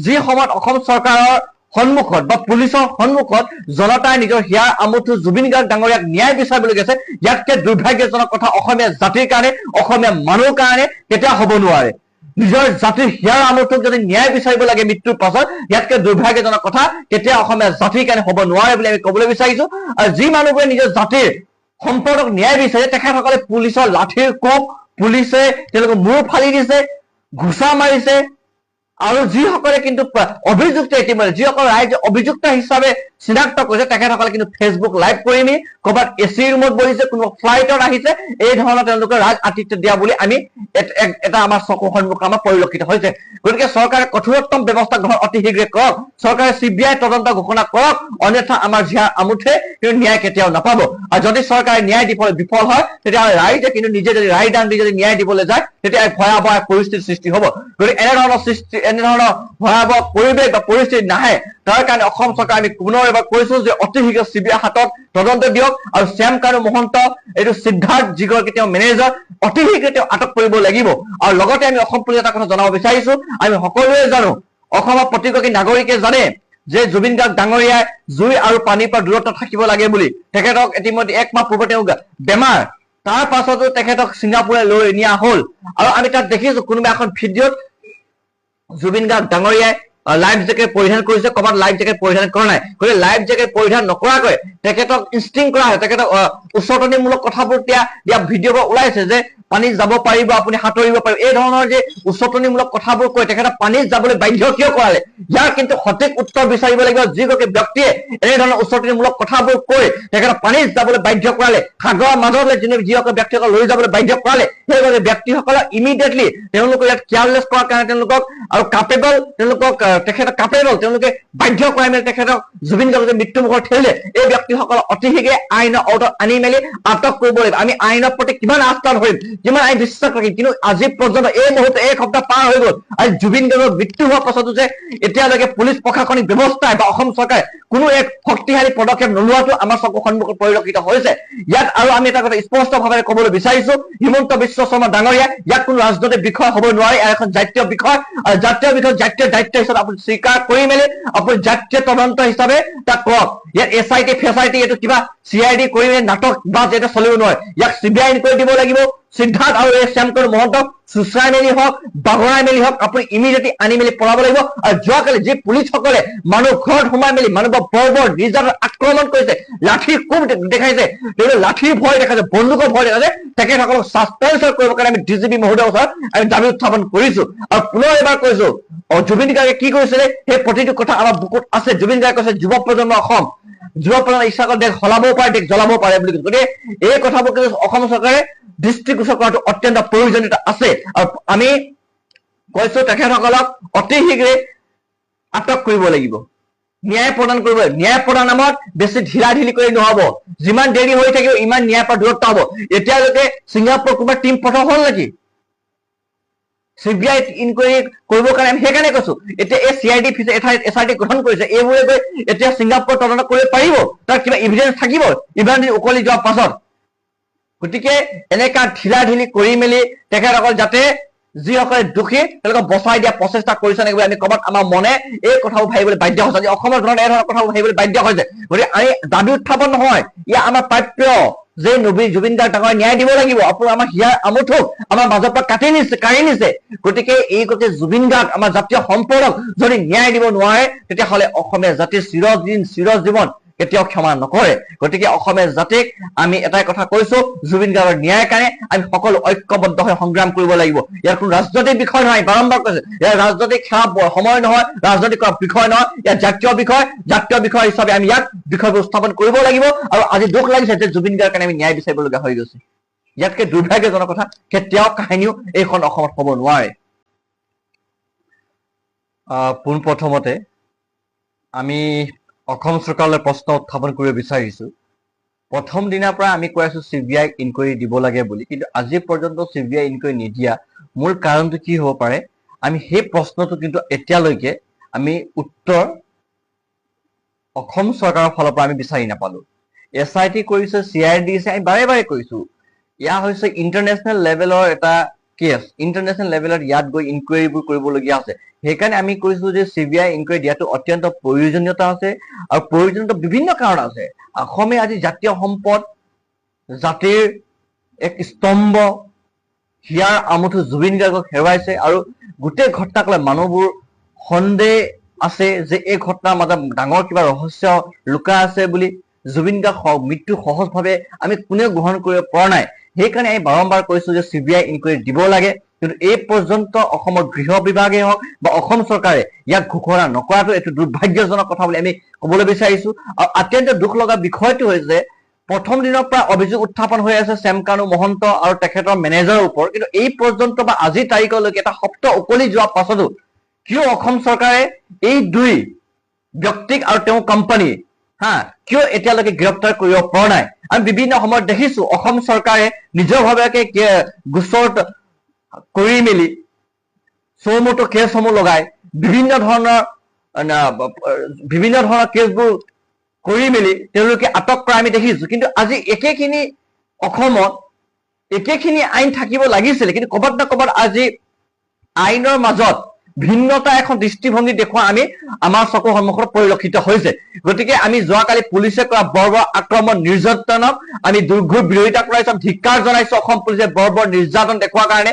যি সময়ত অসম চৰকাৰৰ সন্মুখত বা পুলিচৰ সন্মুখত জনতাই নিজৰ হিয়াৰ আমঠু জুবিন গাৰ্গ ডাঙৰীয়াক ন্যায় বিচাৰিবলৈ গৈছে, ইয়াতকে দুৰ্ভাগ্যজনক কথা অসমীয়া জাতিৰ কাৰণে, অসমীয়া মানুহৰ কাৰণে কেতিয়াও হ'ব নোৱাৰে। নিজৰ জাতিৰ হিয়াৰ আমঠুক যদি ন্যায় বিচাৰিব লাগে মৃত্যুৰ পাছত, ইয়াতকে দুৰ্ভাগ্যজনক কথা কেতিয়াও অসমীয়া জাতিৰ কাৰণে হ'ব নোৱাৰে বুলি আমি ক'বলৈ বিচাৰিছো। আৰু যি মানুহবোৰে নিজৰ জাতিৰ সম্পদক ন্যায় বিচাৰে তেখেতসকলে পুলিচৰ লাঠিৰ কোব, পুলিচে তেওঁলোকক মূৰ ফালি দিছে, ঘোচা মাৰিছে। আৰু যিসকলে কিন্তু অভিযুক্ত, ইতিমধ্যে যিসকল ৰাইজে অভিযুক্ত হিচাপে চিনাক্ত কৰিছে তেখেতসকলে কিন্তু ফেচবুক লাইভ কৰি নি ক'ৰবাত এচি ৰুমত বহিছে, কোনোবা ফ্লাইটত আহিছে, এই ধৰণৰ তেওঁলোকে ৰাজ আতিথ্য দিয়া বুলি আমি এটা আমাৰ চকুৰ সন্মুখত আমাৰ পৰিলক্ষিত হৈছে। গতিকে চৰকাৰে কঠোৰতম ব্যৱস্থা গ্ৰহণ অতি শীঘ্ৰে কৰক, চৰকাৰে CBI তদন্ত ঘোষণা কৰক, অন্যথা আমাৰ হিয়াৰ আমঠুৱে কিন্তু ন্যায় কেতিয়াও নাপাব। আৰু যদি চৰকাৰে ন্যায় দিবলৈ বিফল হয় তেতিয়াহ'লে ৰাইজে কিন্তু নিজে যদি ৰায় দান দি যদি ন্যায় দিবলৈ যায় তেতিয়া ভয়াৱহ পৰিস্থিতিৰ সৃষ্টি হ'ব। গতিকে এনেধৰণৰ ভয়াৱহ পৰিৱেশ বা পৰিস্থিতি নাহে, তাৰ কাৰণে অসম চৰকাৰ আমি পুনৰ এবাৰ কৈছো যে অতি শীঘ্ৰে CBI হাতত তদন্ত দিয়ক আৰু শ্যাম কানু মহন্ত, এইটো সিদ্ধাৰ্থ যিগৰাকী তেওঁ মেনেজাৰ, অতি শীঘ্ৰে তেওঁ আটক কৰিব লাগিব। আৰু লগতে আমি অসম পুলিচে এটা কথা জনাব বিচাৰিছো, আমি সকলোৱে জানো, অসমৰ প্ৰতিগৰাকী নাগৰিকে জানে যে জুবিন গাৰ্গ ডাঙৰীয়াই জুই আৰু পানীৰ পৰা দূৰত্ব থাকিব লাগে বুলি। তেখেতক ইতিমধ্যে 1 মাহ পূৰ্বে তেওঁ বেমাৰ, তাৰ পাছতো তেখেতক ছিংগাপুৰলৈ লৈ নিয়া হ'ল। আৰু আমি তাত দেখিছো কোনোবা এখন ভিডিঅ'ত জুবিন গাৰ্গ ডাঙৰীয়াই লাইফ জেকেট পৰিধান কৰিছে, ক'ৰবাত লাইফ জেকেট পৰিধান কৰা নাই। গতিকে লাইফ জেকেট পৰিধান নকৰাকৈ তেখেতক ইনষ্টিং কৰা হয়, তেখেতক উচতনিমূলক কথাবোৰ দিয়া ভিডিঅ'বোৰ ওলাইছে যে পানীত যাব পাৰিব, আপুনি সাঁতুৰিব পাৰিব, এই ধৰণৰ যে উচতনিমূলক কথাবোৰ কৈ তেখেতক পানীত যাবলৈ বাধ্য কিয় কৰালে, ইয়াৰ কিন্তু সঠিক উত্তৰ বিচাৰিব লাগিব। যিগৰাকী ব্যক্তিয়ে এনেধৰণৰ উচতনিমূলক কথাবোৰ কৈ তেখেতক পানীত যাবলৈ বাধ্য কৰালে, সাগৰৰ মাজলৈ যিসকল ব্যক্তিসকল লৈ যাবলৈ বাধ্য কৰালে, সেইগৰাকী ব্যক্তিসকলক ইমিডিয়েটলি তেওঁলোকক ইয়াত কেয়াৰলেছ কৰাৰ কাৰণে তেওঁলোকক আৰু কাপেবল, তেখেতক কাপেবল, তেওঁলোকে বাধ্য কৰাই মেলি তেখেতক জুবিন গাৰ্গৰ মৃত্যু মুখত ঠেলিলে। এই ব্যক্তিসকলক অতি শীঘ্ৰে আইনৰ আওতাত আনি মেলি আটক কৰিব লাগিব। আমি আইনৰ প্ৰতি কিমান আস্থা ধৰিম, কিমান আমি বিশ্বাস ৰাখিম, কিন্তু আজি পৰ্যন্ত এই মুহূৰ্তে এক সপ্তাহ পাৰ হৈ গ'ল, আজি জুবিন গাৰ্গৰ মৃত্যু হোৱাৰ পাছতো যে এতিয়ালৈকে পুলিচ প্ৰশাসনিক ব্যৱস্থাই বা অসম চৰকাৰে কোনো এক শক্তিশালী পদক্ষেপ নোলোৱাটো আমাৰ চকুৰ সন্মুখত পৰিলক্ষিত হৈছে। ইয়াত আৰু আমি এটা কথা স্পষ্টভাৱে ক'বলৈ বিচাৰিছো, হিমন্ত বিশ্ব শৰ্মা ডাঙৰীয়া ইয়াত কোনো ৰাজনৈতিক বিষয় হ'ব নোৱাৰে, ইয়াৰ এখন জাতীয় বিষয়। আৰু জাতীয় বিষয় জাতীয় দায়িত্ব হিচাপে আপুনি স্বীকাৰ কৰি মেলি আপুনি জাতীয় তদন্ত হিচাপে তাক কওক। ইয়াত SIT ফেচাইটি এইটো কিবা CID কৰি মেলি নাটক বা যেটা চলিব নোৱাৰে, ইয়াক CBI কৰি দিব লাগিব। সিদ্ধাৰ্থ আৰু এই শ্যাম কানু মহন্তক চুচৰাই মেলি হওক, বাগৰাই মেলি হওক, আপুনি ইমিডিয়েটলি আনি মেলি পলাব লাগিব। আৰু যোৱাকালি যি পুলিচসকলে মানুহ ঘৰত সোমাই মেলি মানুহক বৰ নিৰ্যাতন আক্ৰমণ কৰিছে, লাঠিৰ কোব দেখাইছে, তেওঁলোকে লাঠিৰ ভয় দেখাইছে, বন্দুকৰ ভয় দেখাইছে, তেখেতসকলক ছাছপেন্সৰ কৰিবৰ কাৰণে আমি DGP মহোদয়ৰ ওচৰত আমি দাবী উত্থাপন কৰিছো। আৰু পুনৰ এবাৰ কৈছো, জুবিন গাৰ্গে কি কৰিছিলে সেই প্ৰতিটো কথা আমাৰ বুকুত আছে। জুবিন গাৰ্গে কৈছে যুৱ প্ৰজন্ম অসম, যুৱ প্ৰজন্ম ইচ্ছা কৰে দেশ সলাবও পাৰে, দেশ জ্বলাবও পাৰে বুলি কৈছে। গতিকে এই কথাবোৰ কিন্তু অসম চৰকাৰে দৃষ্টিগোচৰ কৰাটো অত্যন্ত প্ৰয়োজনীয়তা আছে। আৰু আমি কৈছো তেখেতসকলক অতি শীঘ্ৰে আটক কৰিব লাগিব, ন্যায় প্ৰদান কৰিব। ন্যায় প্ৰদান নামত বেছি ঢিলাঢিলি কৰি নহব, যিমান দেৰি হৈ থাকিব ইমান ন্যায় পৰা দূৰত্ব হ'ব। এতিয়ালৈকে ছিংগাপুৰ কোনোবা টিম পঠোৱা হ'ল নেকি CBI ইনকুৱাৰী কৰিবৰ কাৰণে? আমি সেইকাৰণে কৈছো এতিয়া এই CID SIT গঠন কৰিছে, এইবোৰে গৈ এতিয়া ছিংগাপুৰ তদন্ত কৰিব পাৰিব, তাৰ কিবা ইভিডেন্স থাকিব ইমান দিন উকলি যোৱাৰ পাছত। গতিকে এনেকা ঢিলাঢিলি কৰি মেলি তেখেতসকল যাতে যিসকলে দোষী তেওঁলোকক বচাই দিয়া প্ৰচেষ্টা কৰিছে নেকি আমি ক'ৰবাত আমাৰ মনে এই কথাবোৰ ভাবিবলৈ বাধ্য হৈছে, আজি অসমৰ ধৰণে এই ধৰণৰ কথাবোৰ ভাবিবলৈ বাধ্য হৈছে। গতিকে আমি দাবী উত্থাপন নহয়, ইয়া আমাৰ প্ৰাপ্য যে জুবিন গাৰ্গ ডাঙৰীয়াক ন্যায় দিব লাগিব। আপোনাৰ আমাৰ হিয়াৰ আমঠুক আমাৰ মাজৰ পৰা কাঢ়ি নিছে। গতিকে এই গোটেই জুবিন গাৰ্গ আমাৰ জাতীয় সম্পদক যদি ন্যায় দিব নোৱাৰে তেতিয়াহ'লে অসমীয়া জাতিৰ চিৰজীৱন কেতিয়াও ক্ষমা নকৰে। গতিকে অসমীয়া জাতিক আমি এটাই কথা কৈছো, জুবিন গাৰ্গৰ ন্যায়ৰ কাৰণে আমি সকলো ঐক্যবদ্ধ হৈ সংগ্ৰাম কৰিব লাগিব। ইয়াৰ কোনো ৰাজনৈতিক বিষয় নহয়, বাৰম্বাৰ কৈছে ইয়াৰ ৰাজনৈতিক খেলা সময় নহয়, ৰাজনৈতিক বিষয় নহয়, ইয়াৰ জাতীয় বিষয় হিচাপে আমি ইয়াক বিষয়বোৰ স্থাপন কৰিব লাগিব। আৰু আজি দুখ লাগিছে যে জুবিন গাৰ্গৰ কাৰণে আমি ন্যায় বিচাৰিবলগীয়া হৈ গৈছে। ইয়াতকে দুৰ্ভাগ্যজনক কথা কেতিয়াও কাহিনীও এইখন অসমত হ'ব নোৱাৰে। পোনপ্ৰথমতে আমি অসম চৰকাৰলৈ প্ৰশ্ন উত্থাপন কৰিব বিচাৰিছো। প্ৰথম দিনাৰ পৰা আমি কৈ আছো CBI ইনকুৱাৰী দিব লাগে বুলি, কিন্তু আজি পৰ্যন্ত CBI ইনকুৱাৰী নিদিয়া মূল কাৰণটো কি হ'ব পাৰে, আমি সেই প্ৰশ্নটো কিন্তু এতিয়ালৈকে আমি উত্তৰ অসম চৰকাৰৰ ফালৰ পৰা আমি বিচাৰি নাপালো। SIT কৰিছে, CID দিছে, আমি বাৰে বাৰে কৈছো এয়া হৈছে ইণ্টাৰনেশ্যনেল লেভেলৰ এটা কেছ ইণ্টাৰনেশ্যনেল লেভেলত ইয়াত গৈ ইনকুৱাৰীবোৰ কৰিবলগীয়া আছে সেইকাৰণে আমি কৈছো যে CBI ইনকুৱাৰী দিয়াটো অত্যন্ত প্ৰয়োজনীয়তা আছে আৰু প্ৰয়োজনীয়তা বিভিন্ন কাৰণ আছে অসমে আজি জাতীয় সম্পদ জাতিৰ এক স্তম্ভ হিয়াৰ আমঠু জুবিন গাৰ্গক হেৰুৱাইছে আৰু গোটেই ঘটনাক লৈ মানুহবোৰ সন্দেহ আছে যে এই ঘটনাৰ মাজত ডাঙৰ কিবা ৰহস্য লুকাই আছে বুলি জুবিন গাৰ্গ মৃত্যু সহজভাৱে আমি কোনেও গ্ৰহণ কৰিব পৰা নাই সেইকাৰণে আমি বাৰম্বাৰ কৈছো যে CBI ইনকুৱাৰী দিব লাগে কিন্তু এই পৰ্যন্ত অসমৰ গৃহ বিভাগে হওক বা অসম চৰকাৰে ইয়াক ঘোষণা নকৰাটো এইটো দুৰ্ভাগ্যজনক কথা বুলি আমি ক'বলৈ বিচাৰিছো আৰু অত্যন্ত দুখ লগা বিষয়টো হৈছে প্ৰথম দিনৰ পৰা অভিযোগ উত্থাপন হৈ আছে চেমকানু মহন্ত আৰু তেখেতৰ মেনেজাৰৰ ওপৰত কিন্তু এই পৰ্যন্ত বা আজিৰ তাৰিখলৈকে এটা সপ্তাহ উকলি যোৱা পাছতো কিয় অসম চৰকাৰে এই দুই ব্যক্তিক আৰু তেওঁ কোম্পানী কিয় এতিয়ালৈকে গ্ৰেপ্তাৰ কৰিব পৰা নাই আমি বিভিন্ন সময়ত দেখিছো অসম চৰকাৰে নিজৰভাৱে গোচৰ কৰি মেলি চৌমতো কেছসমূহ লগাই বিভিন্ন ধৰণৰ কেছবোৰ কৰি মেলি তেওঁলোকে আটক কৰা আমি দেখিছো কিন্তু আজি একেখিনি অসমত একেখিনি আইন থাকিব লাগিছিল কিন্তু ক'ৰবাত না ক'ৰবাত আজি আইনৰ মাজত ভিন্নতা এখন দৃষ্টিভংগী দেখুৱা আমি আমাৰ চকুৰ সন্মুখত পৰিলক্ষিত হৈছে গতিকে আমি যোৱাকালি পুলিচে কৰা বৰ্বৰ আক্ৰমণ নিৰ্যাতনক আমি দুৰ্ঘট বিৰোধিতা কৰাইছো ধিক্কাৰ জনাইছো অসম পুলিচে বৰ্বৰ নিৰ্যাতন দেখুৱাৰ কাৰণে